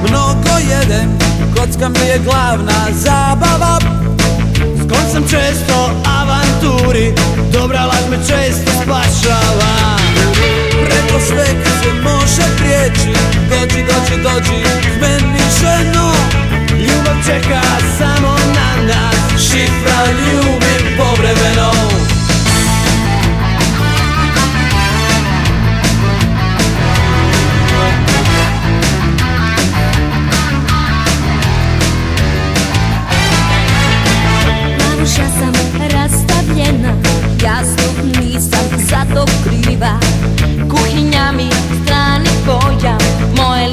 Mnogo jedem, kocka mi je glavna zabava. S kojom sam često avanturi, dobra laž me često spašava. Preko svega se može prijeći, dođi, dođi, dođi s meni ženo. Ljubav čeka samo na nas, šifra ljubi povremeno. Ja sam rastavljena, jasno nisam za to kriva. Kuhinja mi strani pojam, moje